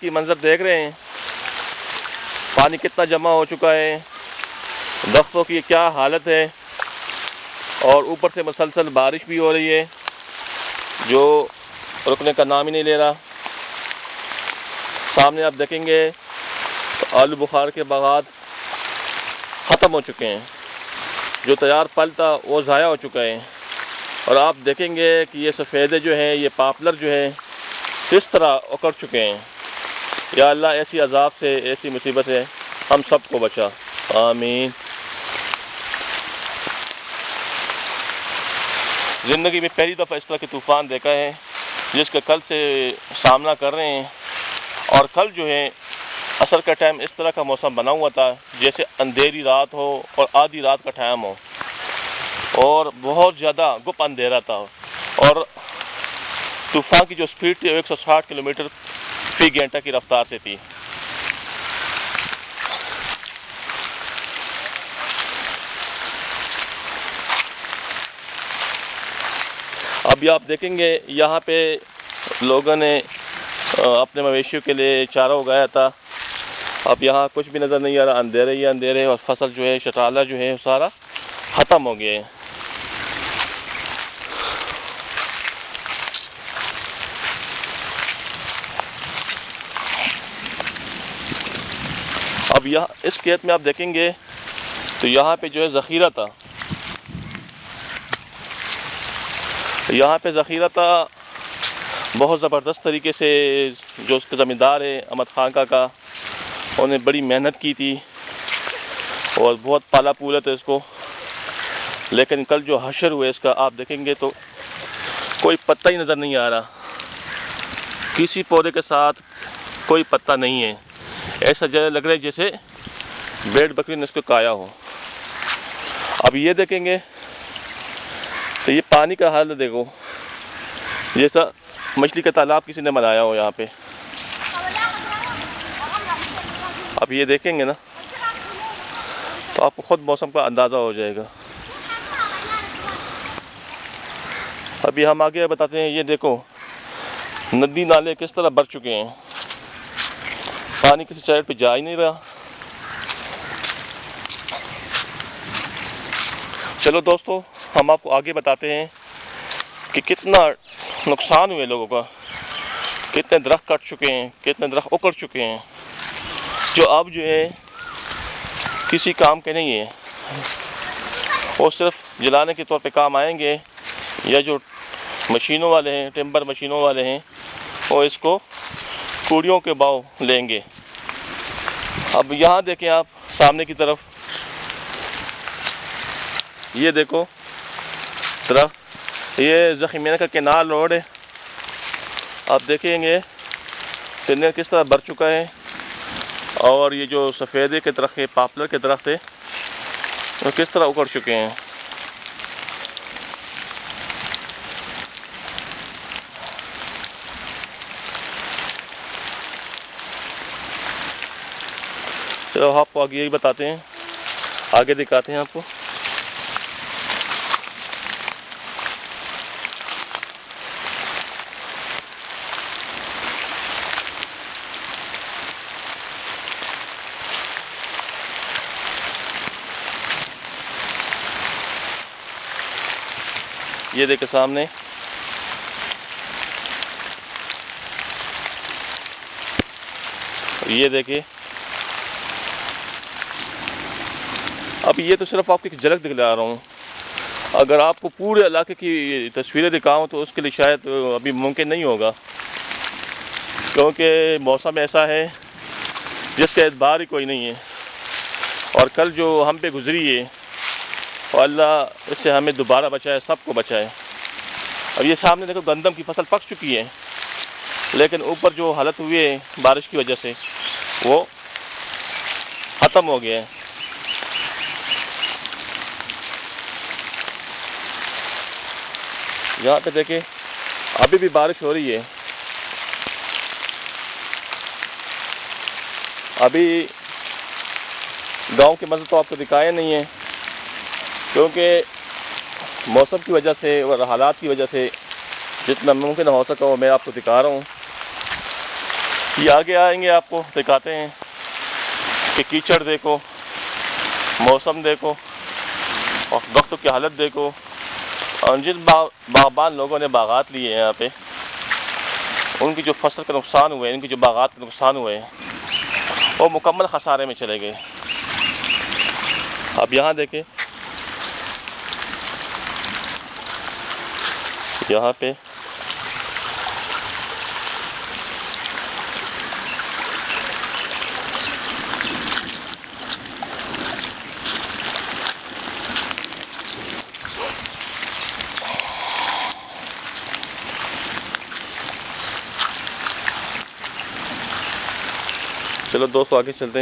की मंजर देख रहे हैं, पानी कितना जमा हो चुका है, दरख्तों की क्या हालत है, और ऊपर से मुसलसल बारिश भी हो रही है जो रुकने का नाम ही नहीं ले रहा। सामने आप देखेंगे तो आलू बुखार के बागात ख़त्म हो चुके हैं, जो तैयार फल था वो ज़ाया हो चुका है। और आप देखेंगे कि ये सफ़ेदे जो हैं, ये पॉपुलर जो है किस तरह उखड़ चुके हैं। या अल्लाह ऐसी अज़ाब से, ऐसी मुसीबत से हम सब को बचा, आमीन। ज़िंदगी में पहली दफ़ा इस तरह के तूफ़ान देखा है जिसका कल से सामना कर रहे हैं। और कल जो है असर का टाइम इस तरह का मौसम बना हुआ था जैसे अंधेरी रात हो और आधी रात का टाइम हो, और बहुत ज़्यादा गुप अंधेरा था। और तूफ़ान की जो स्पीड थी 160 किलोमीटर फ़ी घंटा की रफ्तार से थी। अभी आप देखेंगे यहाँ पे लोगों ने अपने मवेशियों के लिए चारा उगाया था। अब यहाँ कुछ भी नज़र नहीं आ रहा, अंधेरे ही अंधेरे, और फसल जो है, शटाला जो है, सारा ख़त्म हो गया है। अब यहाँ इस खेत में आप देखेंगे तो यहाँ पे जो है ज़ख़ीरा था, यहाँ पे ज़ख़ीरा था बहुत ज़बरदस्त तरीके से। जो उसके ज़मींदार है अहमद खान का, उन्होंने बड़ी मेहनत की थी और बहुत पाला पूला था इसको। लेकिन कल जो हशर हुए इसका आप देखेंगे तो कोई पत्ता ही नज़र नहीं आ रहा, किसी पौधे के साथ कोई पत्ता नहीं है। ऐसा जैसे लग रहा है जैसे भेड़ बकरी ने इसको खाया हो। अब ये देखेंगे तो ये पानी का हाल देखो, जैसा मछली का तालाब किसी ने बनाया हो यहाँ पे। अब ये देखेंगे ना तो आपको खुद मौसम का अंदाज़ा हो जाएगा। अभी हम आगे बताते हैं। ये देखो नदी नाले किस तरह भर चुके हैं, पानी किसी साइड पे जा ही नहीं रहा। चलो दोस्तों, हम आपको आगे बताते हैं कि कितना नुकसान हुए लोगों का, कितने दरख्त कट चुके हैं, कितने दरख्त उखड़ चुके हैं, जो अब जो है किसी काम के नहीं है। वो सिर्फ जलाने के तौर पे काम आएंगे, या जो मशीनों वाले हैं, टिम्बर मशीनों वाले हैं, वो इसको कूड़ियों के भाव लेंगे। अब यहाँ देखें आप सामने की तरफ, ये देखो दरख्त, ये ज़ख़ीमिया का केनाल रोड है। आप देखेंगे टिन्ने किस तरह भर चुका है, और ये जो सफ़ेदे के दरख्त है, पॉपुलर के दरख्त है, वो किस तरह उखड़ चुके हैं। चलो आपको आगे यही बताते हैं, आगे दिखाते हैं आपको। ये देखे सामने, ये देखिए। अब ये तो सिर्फ आपको एक झलक दिखला रहा हूँ। अगर आपको पूरे इलाके की तस्वीरें दिखाऊं तो उसके लिए शायद अभी मुमकिन नहीं होगा, क्योंकि मौसम ऐसा है जिसका एतबार ही कोई नहीं है। और कल जो हम पे गुजरी है, और अल्लाह इससे हमें दोबारा बचाए, सबको बचाए। अब ये सामने देखो गंदम की फसल पक चुकी है, लेकिन ऊपर जो हालत हुई है बारिश की वजह से वो ख़त्म हो गया है। यहाँ पे देखें अभी भी बारिश हो रही है। अभी गांव के मंजर तो आपको दिखाए नहीं है, क्योंकि मौसम की वजह से और हालात की वजह से जितना मुमकिन हो सका वो मैं आपको दिखा रहा हूँ। ये आगे आएंगे आपको दिखाते हैं कि कीचड़ देखो, मौसम देखो और वक्त की हालत देखो। और जिस बागबान लोगों ने बागात लिए हैं यहाँ पे, उनकी जो फसल का नुकसान हुए, इनकी जो बागात के नुकसान हुए वो मुकम्मल खसारे में चले गए। अब यहाँ देखें, यहाँ पे चलो दोस्तों आगे चलते हैं।